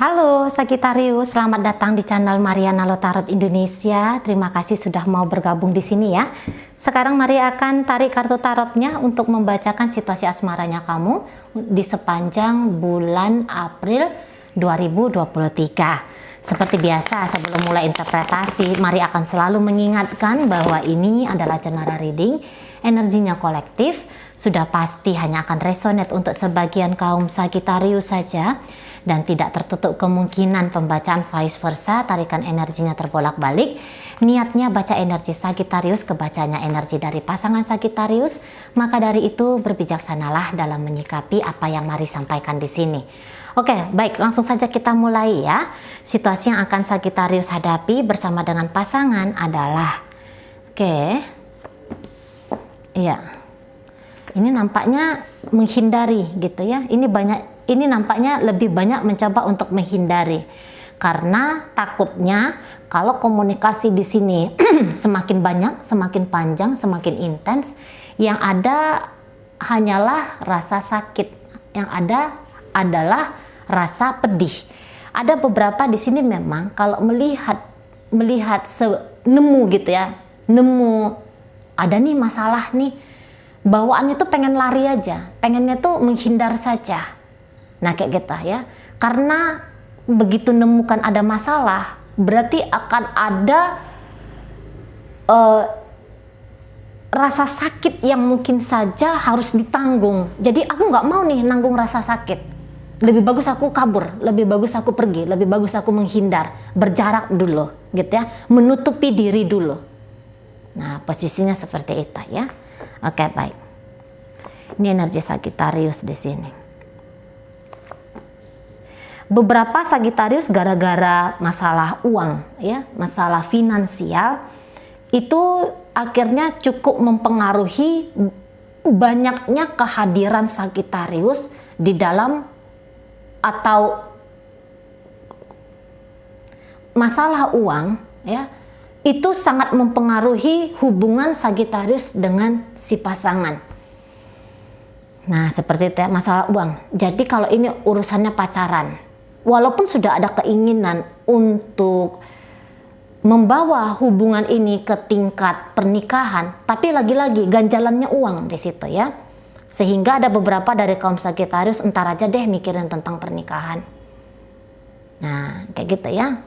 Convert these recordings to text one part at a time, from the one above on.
Halo Sagittarius, selamat datang di channel Mariana Lotarot Indonesia. Terima kasih sudah mau bergabung di sini ya. Sekarang Mari akan tarik kartu tarotnya untuk membacakan situasi asmaranya kamu di sepanjang bulan April 2023. Seperti biasa, sebelum mulai interpretasi, Mari akan selalu mengingatkan bahwa ini adalah general reading, energinya kolektif, sudah pasti hanya akan resonate untuk sebagian kaum Sagittarius saja, dan tidak tertutup kemungkinan pembacaan vice versa, tarikan energinya terbolak-balik. Niatnya baca energi Sagittarius, kebacanya energi dari pasangan Sagittarius, maka dari itu berbijaksanalah dalam menyikapi apa yang Mari sampaikan di sini. Oke, baik, langsung saja kita mulai ya. Situasi yang akan Sagittarius hadapi bersama dengan pasangan adalah, iya, ini nampaknya menghindari gitu ya. Ini nampaknya lebih banyak mencoba untuk menghindari karena takutnya kalau komunikasi di sini semakin banyak, semakin panjang, semakin intens, yang ada hanyalah rasa sakit, yang ada adalah rasa pedih. Ada beberapa di sini memang kalau melihat nemu gitu ya, nemu ada nih masalah nih, bawaannya tuh pengen lari aja, pengennya tuh menghindar saja. Nah kayak gitu ya, karena begitu nemukan ada masalah, berarti akan ada rasa sakit yang mungkin saja harus ditanggung. Jadi aku nggak mau nih nanggung rasa sakit. Lebih bagus aku kabur, lebih bagus aku pergi, lebih bagus aku menghindar, berjarak dulu, gitu ya, menutupi diri dulu. Nah posisinya seperti itu ya. Oke, baik. Ini energi Sagittarius di sini. Beberapa Sagittarius gara-gara masalah uang ya, masalah finansial itu akhirnya cukup mempengaruhi banyaknya kehadiran Sagittarius di dalam, atau masalah uang ya, itu sangat mempengaruhi hubungan Sagittarius dengan si pasangan. Nah seperti itu ya, masalah uang. Jadi kalau ini urusannya pacaran, walaupun sudah ada keinginan untuk membawa hubungan ini ke tingkat pernikahan, tapi lagi-lagi ganjalannya uang di situ ya. Sehingga ada beberapa dari kaum Sagittarius entar aja deh mikirin tentang pernikahan. Nah kayak gitu ya,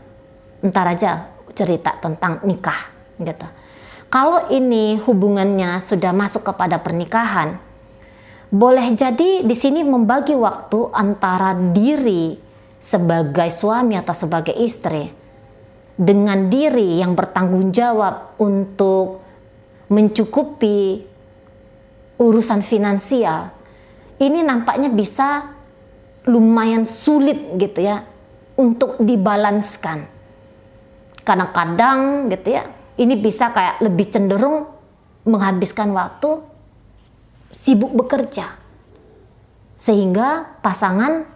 entar aja cerita tentang nikah gitu. Kalau ini hubungannya sudah masuk kepada pernikahan, boleh jadi di sini membagi waktu antara diri sebagai suami atau sebagai istri dengan diri yang bertanggung jawab untuk mencukupi urusan finansial. Ini nampaknya bisa lumayan sulit gitu ya untuk dibalanskan. Kadang-kadang gitu ya, ini bisa kayak lebih cenderung menghabiskan waktu sibuk bekerja, sehingga pasangan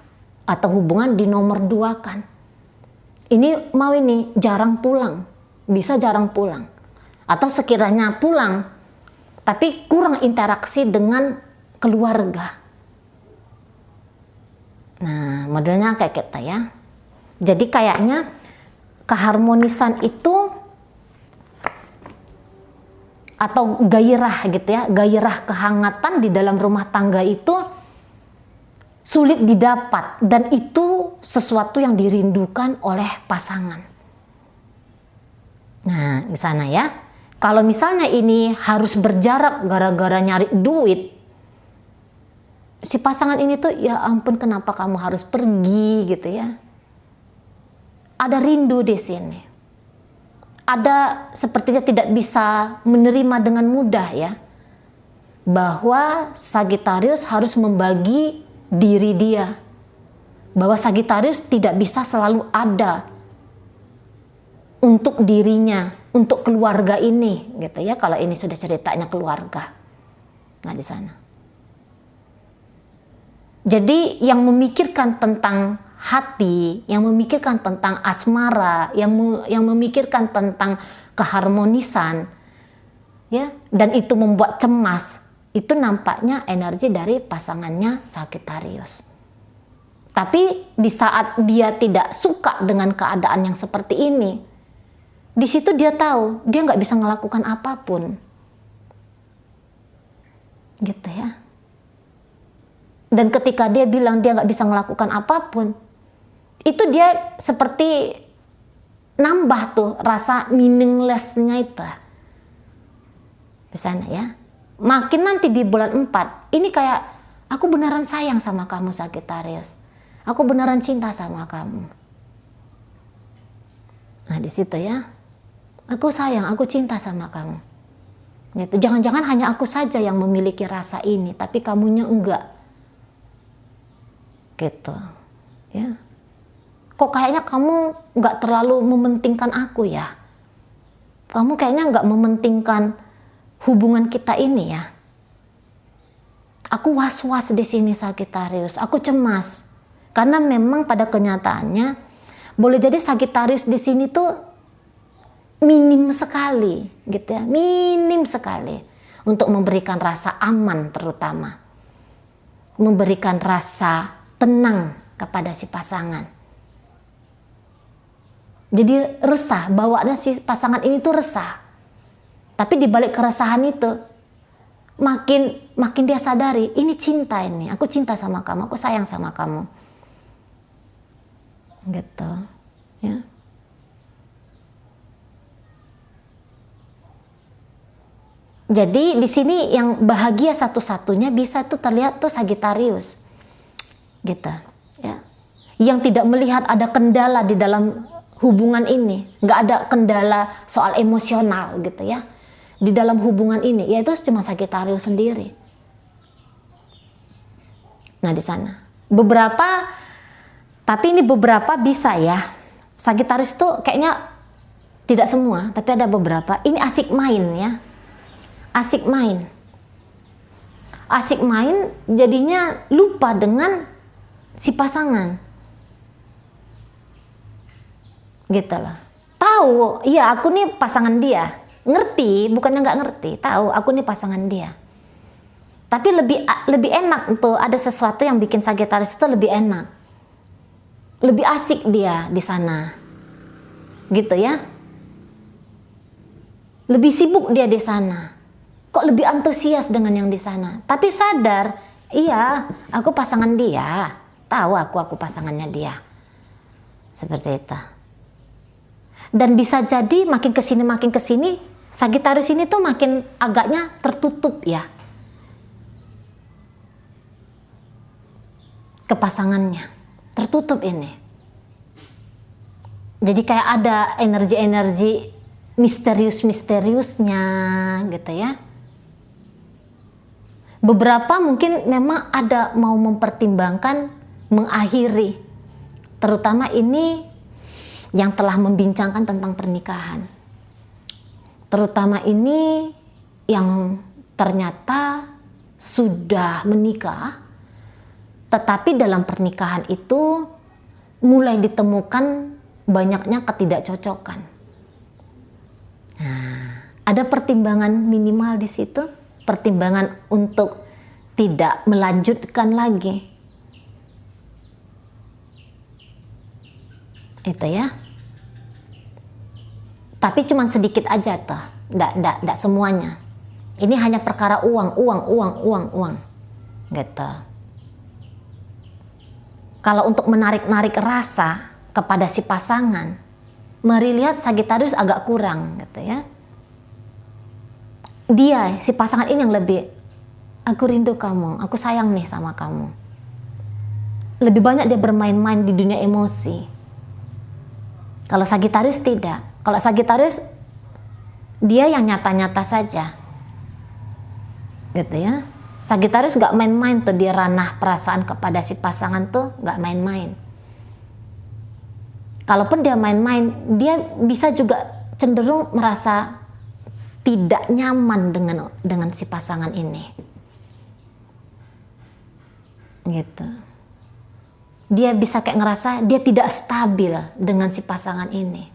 atau hubungan dinomor duakan. Ini mau ini jarang pulang, bisa jarang pulang, atau sekiranya pulang tapi kurang interaksi dengan keluarga. Nah modelnya kayak kita ya. Jadi kayaknya keharmonisan itu atau gairah gitu ya, gairah kehangatan di dalam rumah tangga itu sulit didapat, dan itu sesuatu yang dirindukan oleh pasangan. Nah di sana ya. Kalau misalnya ini harus berjarak gara-gara nyari duit, si pasangan ini tuh ya ampun kenapa kamu harus pergi gitu ya. Ada rindu di sini. Ada sepertinya tidak bisa menerima dengan mudah ya, bahwa Sagittarius harus membagi diri dia, bahwa Sagittarius tidak bisa selalu ada untuk dirinya, untuk keluarga ini gitu ya, kalau ini sudah ceritanya keluarga. Nah di sana. Jadi yang memikirkan tentang hati, yang memikirkan tentang asmara, yang memikirkan tentang keharmonisan ya, dan itu membuat cemas, itu nampaknya energi dari pasangannya Sagittarius. Tapi di saat dia tidak suka dengan keadaan yang seperti ini, di situ dia tahu dia nggak bisa melakukan apapun, gitu ya. Dan ketika dia bilang dia nggak bisa melakukan apapun, itu dia seperti nambah tuh rasa meaningless-nya itu di sana ya. Makin nanti di bulan 4, ini kayak aku beneran sayang sama kamu Sagittarius. Aku beneran cinta sama kamu. Nah di situ ya, aku sayang, aku cinta sama kamu. Gitu. Jangan-jangan hanya aku saja yang memiliki rasa ini, tapi kamunya enggak. Gitu. Ya. Kok kayaknya kamu enggak terlalu mementingkan aku ya? Kamu kayaknya enggak mementingkan hubungan kita ini ya. Aku was-was di sini Sagittarius, aku cemas. Karena memang pada kenyataannya boleh jadi Sagittarius di sini tuh minim sekali, gitu ya, minim sekali untuk memberikan rasa aman, terutama memberikan rasa tenang kepada si pasangan. Jadi resah, bawaannya si pasangan ini tuh resah. Tapi di balik keresahan itu makin dia sadari ini cinta, ini aku cinta sama kamu, aku sayang sama kamu. Gitu ya. Jadi di sini yang bahagia satu-satunya bisa tuh terlihat tuh Sagittarius, gitu ya, yang tidak melihat ada kendala di dalam hubungan ini, nggak ada kendala soal emosional gitu ya di dalam hubungan ini, yaitu cuma Sagittarius sendiri. Nah di sana beberapa, tapi ini beberapa bisa ya, Sagittarius tuh kayaknya tidak semua, tapi ada beberapa ini asik main ya. Asik main jadinya lupa dengan si pasangan, gitu loh. Tahu, iya aku nih pasangan dia, ngerti, bukannya nggak ngerti, tahu aku nih pasangan dia. Tapi lebih enak tuh, ada sesuatu yang bikin Sagittarius itu lebih enak, lebih asik dia di sana, gitu ya. Lebih sibuk dia di sana. Kok lebih antusias dengan yang di sana, tapi sadar, iya, aku pasangan dia, tahu aku pasangannya dia, seperti itu. Dan bisa jadi makin kesini, Sagittarius ini tuh makin agaknya tertutup ya, ke pasangannya, tertutup ini. Jadi kayak ada energi-energi misteriusnya, gitu ya. Beberapa mungkin memang ada mau mempertimbangkan mengakhiri, terutama ini yang telah membincangkan tentang pernikahan, terutama ini yang ternyata sudah menikah, tetapi dalam pernikahan itu mulai ditemukan banyaknya ketidakcocokan. Nah, ada pertimbangan minimal di situ, pertimbangan untuk tidak melanjutkan lagi. Itu ya. Tapi cuman sedikit aja tuh, enggak semuanya. Ini hanya perkara uang. Gitu. Kalau untuk menarik-narik rasa kepada si pasangan, mari lihat Sagittarius agak kurang, gitu ya. Dia, si pasangan ini yang lebih, aku rindu kamu, aku sayang nih sama kamu. Lebih banyak dia bermain-main di dunia emosi. Kalau Sagittarius tidak. Kalau Sagittarius, dia yang nyata-nyata saja, gitu ya. Sagittarius gak main-main tuh, dia ranah perasaan kepada si pasangan tuh gak main-main. Kalaupun dia main-main, dia bisa juga cenderung merasa tidak nyaman dengan si pasangan ini, gitu. Dia bisa kayak ngerasa dia tidak stabil dengan si pasangan ini.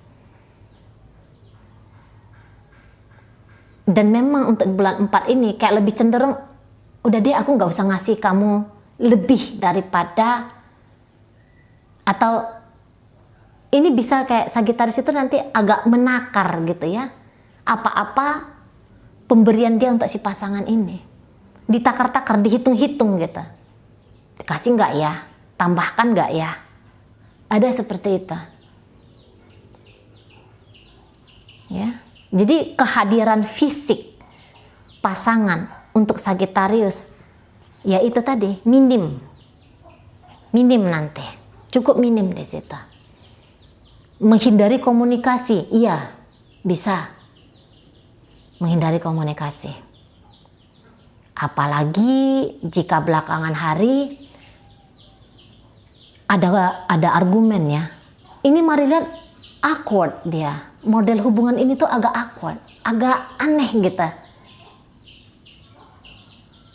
Dan memang untuk bulan 4 ini kayak lebih cenderung, udah deh aku nggak usah ngasih kamu lebih daripada Atau ini bisa kayak Sagittarius itu nanti agak menakar gitu ya. Apa-apa pemberian dia untuk si pasangan ini. Ditakar-takar, dihitung-hitung gitu. Dikasih nggak ya? Tambahkan nggak ya? Ada seperti itu. Ya. Jadi kehadiran fisik pasangan untuk Sagittarius, ya itu tadi, minim. Minim nanti. Cukup minim di situ. Menghindari komunikasi, iya, bisa. Menghindari komunikasi. Apalagi jika belakangan hari ada argumen ya. Ini mari lihat awkward dia. Model hubungan ini tuh agak awkward, agak aneh gitu.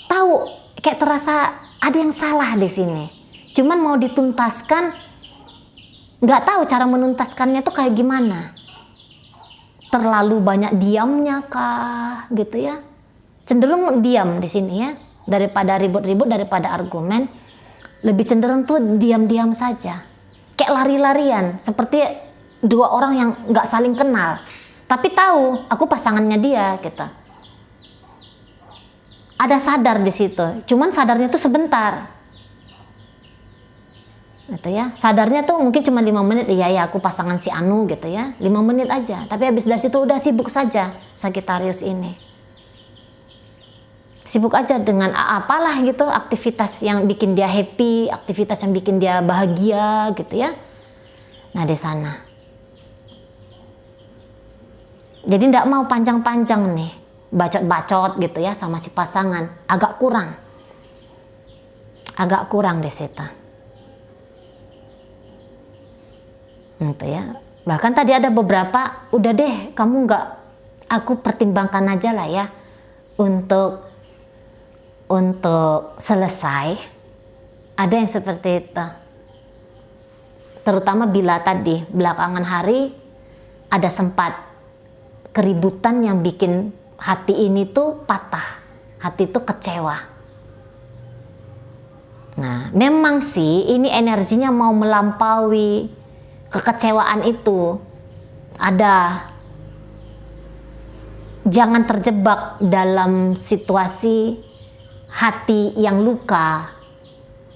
Tahu kayak terasa ada yang salah di sini. Cuman mau dituntaskan, nggak tahu cara menuntaskannya tuh kayak gimana. Terlalu banyak diamnya kah, gitu ya? Cenderung diam di sini ya, daripada ribut-ribut, daripada argumen, lebih cenderung tuh diam-diam saja, kayak lari-larian, seperti dua orang yang nggak saling kenal, tapi tahu aku pasangannya dia, gitu. Ada sadar di situ, cuman sadarnya tuh sebentar, gitu ya. Sadarnya tuh mungkin cuma 5 menit, ya aku pasangan si Anu gitu ya, 5 menit aja. Tapi habis dari situ udah sibuk saja Sagittarius ini. Sibuk aja dengan apalah gitu, aktivitas yang bikin dia happy, aktivitas yang bikin dia bahagia gitu ya. Nah di sana. Jadi tidak mau panjang-panjang nih, bacot-bacot gitu ya sama si pasangan, agak kurang di situ. Gitu ya. Bahkan tadi ada beberapa, udah deh kamu nggak, aku pertimbangkan aja lah ya untuk selesai. Ada yang seperti itu. Terutama bila tadi belakangan hari ada sempat keributan yang bikin hati ini tuh patah, hati tuh kecewa. Nah, memang sih ini energinya mau melampaui kekecewaan itu. Ada. Jangan terjebak dalam situasi hati yang luka.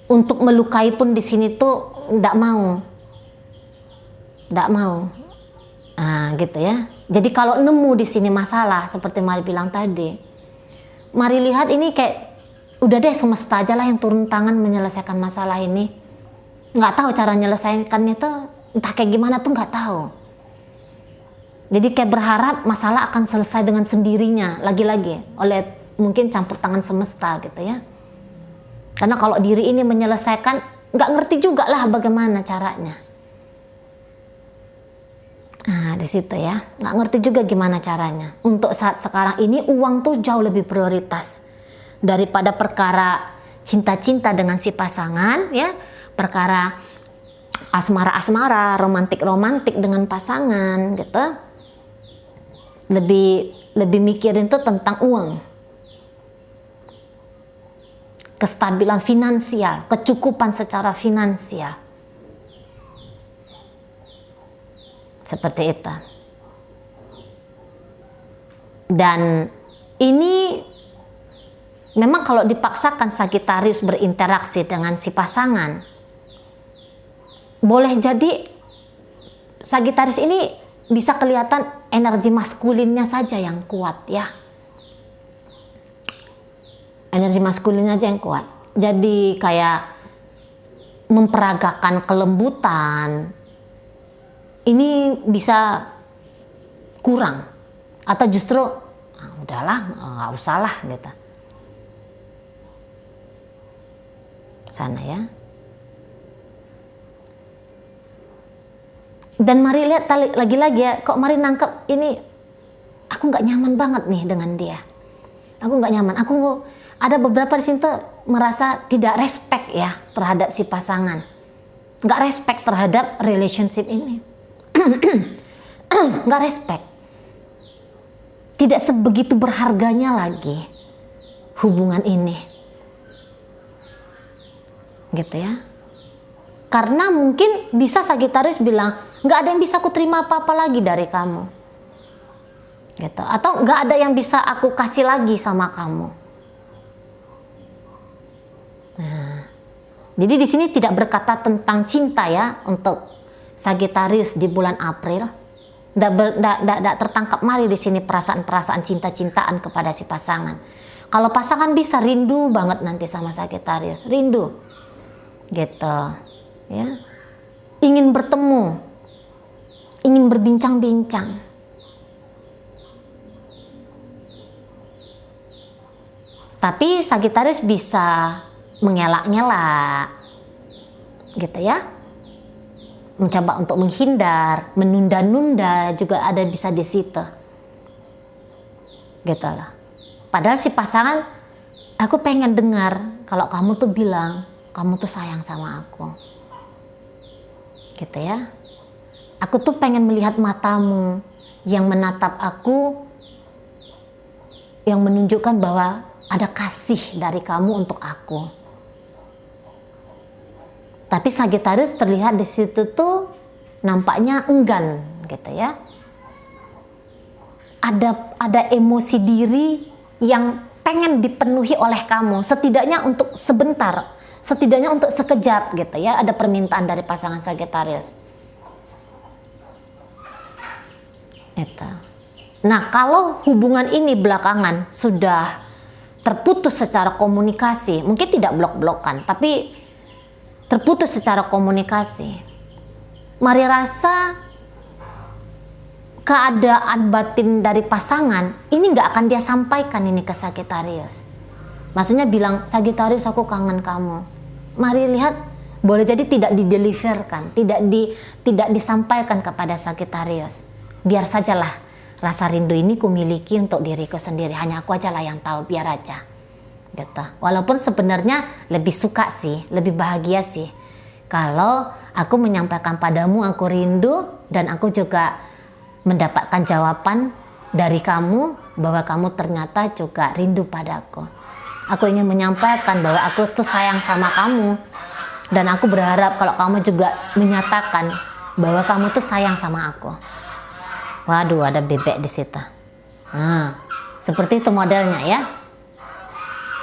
Untuk melukai pun di sini tuh enggak mau. Nah, gitu ya. Jadi kalau nemu di sini masalah seperti Mari bilang tadi, Mari lihat ini kayak udah deh semesta aja lah yang turun tangan menyelesaikan masalah ini. Nggak tahu cara menyelesaikannya tuh entah kayak gimana tuh nggak tahu. Jadi kayak berharap masalah akan selesai dengan sendirinya lagi-lagi oleh mungkin campur tangan semesta gitu ya. Karena kalau diri ini menyelesaikan nggak ngerti juga lah bagaimana caranya. Nah di situ ya, nggak ngerti juga gimana caranya. Untuk saat sekarang ini uang tuh jauh lebih prioritas daripada perkara cinta-cinta dengan si pasangan ya, perkara asmara-asmara, romantik-romantik dengan pasangan gitu. Lebih mikirin tuh tentang uang, kestabilan finansial, kecukupan secara finansial. Seperti itu. Dan ini memang kalau dipaksakan Sagittarius berinteraksi dengan si pasangan, boleh jadi Sagittarius ini bisa kelihatan energi maskulinnya saja yang kuat ya. Energi maskulinnya aja yang kuat. Jadi kayak memperagakan kelembutan, ini bisa kurang. Atau justru udahlah nggak usah lah gitu. Sana ya. Dan Mari lihat lagi-lagi ya, kok Mari nangkep ini aku nggak nyaman banget nih dengan dia. Aku nggak nyaman. Aku ada beberapa di sini tuh merasa tidak respect ya terhadap si pasangan. Nggak respect terhadap relationship ini. Nggak respect. Tidak sebegitu berharganya lagi hubungan ini. Gitu ya. Karena mungkin bisa Sagittarius bilang, nggak ada yang bisa aku terima apa-apa lagi dari kamu, gitu. Atau nggak ada yang bisa aku kasih lagi sama kamu. Nah, jadi di sini tidak berkata tentang cinta ya untuk Sagittarius di bulan April. Tidak tertangkap mari di sini perasaan-perasaan cinta-cintaan kepada si pasangan. Kalau pasangan bisa rindu banget nanti sama Sagittarius, rindu, gitu, ya, ingin bertemu, ingin berbincang-bincang. Tapi Sagittarius bisa mengelak-ngelak, gitu ya, mencoba untuk menghindar, menunda-nunda juga ada bisa di situ, gitu lah. Padahal si pasangan, aku pengen dengar kalau kamu tuh bilang kamu tuh sayang sama aku, gitu ya. Aku tuh pengen melihat matamu yang menatap aku, yang menunjukkan bahwa ada kasih dari kamu untuk aku. Tapi Sagittarius terlihat di situ tuh nampaknya enggan, gitu ya. Ada emosi diri yang pengen dipenuhi oleh kamu, setidaknya untuk sebentar, setidaknya untuk sekejap, gitu ya. Ada permintaan dari pasangan Sagittarius. Itu. Nah, kalau hubungan ini belakangan sudah terputus secara komunikasi, mungkin tidak blok-blokan, tapi terputus secara komunikasi, mari rasa keadaan batin dari pasangan ini nggak akan dia sampaikan ini ke Sagittarius. Maksudnya bilang, Sagittarius aku kangen kamu. Mari lihat, boleh jadi tidak dideliverkan, tidak disampaikan kepada Sagittarius. Biar sajalah rasa rindu ini ku miliki untuk diriku sendiri, hanya aku aja lah yang tahu, biar aja. Gitu. Walaupun sebenarnya lebih suka sih, lebih bahagia sih kalau aku menyampaikan padamu aku rindu dan aku juga mendapatkan jawaban dari kamu bahwa kamu ternyata juga rindu padaku. Aku ingin menyampaikan bahwa aku tuh sayang sama kamu dan aku berharap kalau kamu juga menyatakan bahwa kamu tuh sayang sama aku. Waduh, ada bebek di situ. Nah, seperti itu modelnya ya.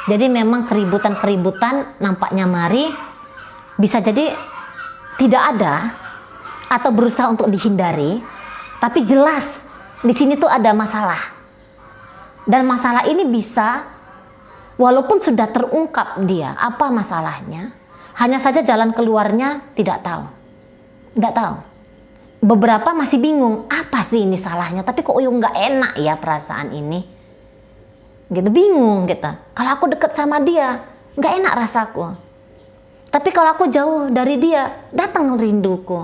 Jadi memang keributan-keributan nampaknya mari bisa jadi tidak ada atau berusaha untuk dihindari, tapi jelas di sini tuh ada masalah. Dan masalah ini bisa, walaupun sudah terungkap dia apa masalahnya, hanya saja jalan keluarnya tidak tahu. Tidak tahu. Beberapa masih bingung, apa sih ini salahnya, tapi kok nggak enak ya perasaan ini. Gitu, bingung gitu. Kalau aku deket sama dia, nggak enak rasaku. Tapi kalau aku jauh dari dia, datang rinduku.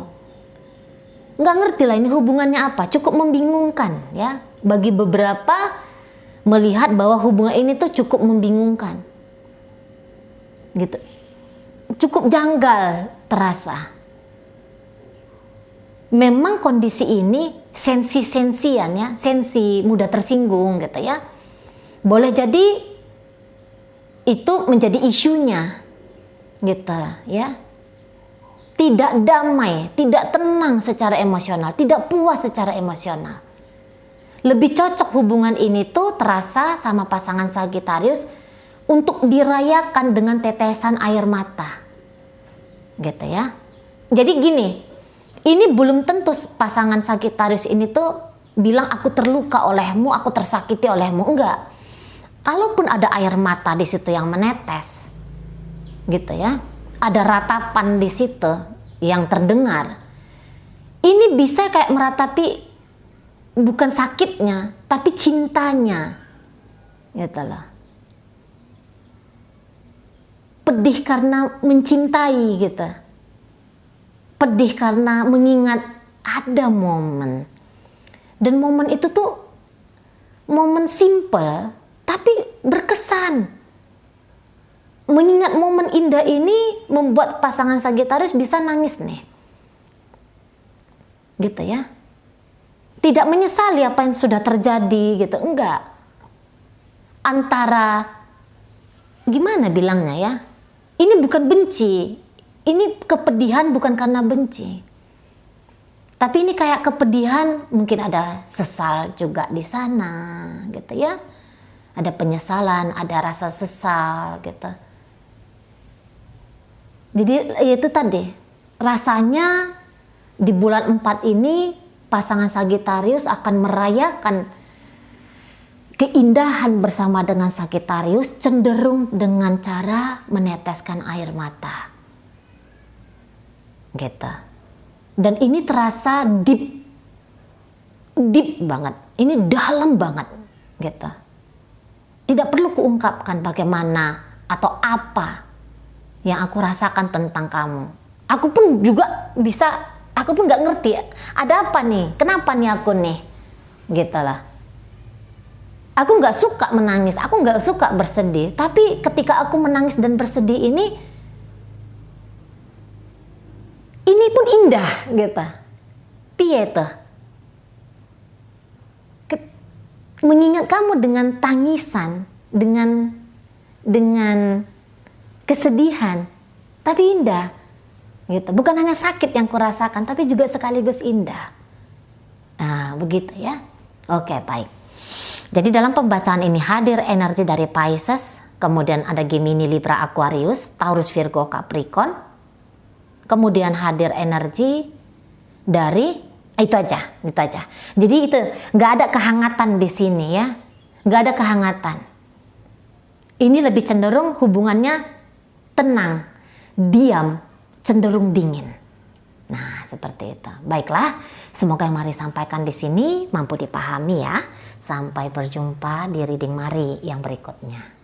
Nggak ngerti lah ini hubungannya apa, cukup membingungkan ya. Bagi beberapa melihat bahwa hubungan ini tuh cukup membingungkan. Gitu. Cukup janggal terasa. Memang kondisi ini sensi-sensian ya, sensi mudah tersinggung gitu ya. Boleh jadi itu menjadi isunya gitu ya. Tidak damai, tidak tenang secara emosional, tidak puas secara emosional. Lebih cocok hubungan ini tuh terasa sama pasangan Sagittarius untuk dirayakan dengan tetesan air mata. Gitu ya. Jadi gini, ini belum tentu pasangan Sagittarius ini tuh bilang aku terluka olehmu, aku tersakiti olehmu, enggak. Kalaupun ada air mata di situ yang menetes, gitu ya, ada ratapan di situ yang terdengar, ini bisa kayak meratapi bukan sakitnya, tapi cintanya, gitu loh. Pedih karena mencintai gitu, pedih karena mengingat ada momen, dan momen itu tuh momen simple tapi berkesan. Mengingat momen indah ini membuat pasangan Sagittarius bisa nangis nih, gitu ya. Tidak menyesali apa yang sudah terjadi gitu, enggak. Antara gimana bilangnya ya, ini bukan benci, ini kepedihan bukan karena benci. Tapi ini kayak kepedihan, mungkin ada sesal juga di sana gitu ya. Ada penyesalan, ada rasa sesal gitu. Jadi itu tadi, rasanya di bulan 4 ini pasangan Sagittarius akan merayakan keindahan bersama dengan Sagittarius, cenderung dengan cara meneteskan air mata. Gitu. Dan ini terasa deep banget. Ini dalam banget gitu. Tidak perlu kuungkapkan bagaimana atau apa yang aku rasakan tentang kamu. Aku pun juga bisa, aku pun gak ngerti ada apa nih, kenapa nih aku nih, gitu lah. Aku gak suka menangis, aku gak suka bersedih, tapi ketika aku menangis dan bersedih ini pun indah gitu. Piye tuh? Mengingat kamu dengan tangisan, dengan kesedihan, tapi indah gitu. Bukan hanya sakit yang kurasakan, tapi juga sekaligus indah. Nah, begitu ya. Oke, baik. Jadi dalam pembacaan ini hadir energi dari Pisces, kemudian ada Gemini, Libra, Aquarius, Taurus, Virgo, Capricorn. Kemudian hadir energi dari itu aja. Jadi itu nggak ada kehangatan di sini ya, nggak ada kehangatan. Ini lebih cenderung hubungannya tenang, diam, cenderung dingin. Nah, seperti itu. Baiklah, semoga yang Mari sampaikan di sini mampu dipahami ya. Sampai berjumpa di reading Mari yang berikutnya.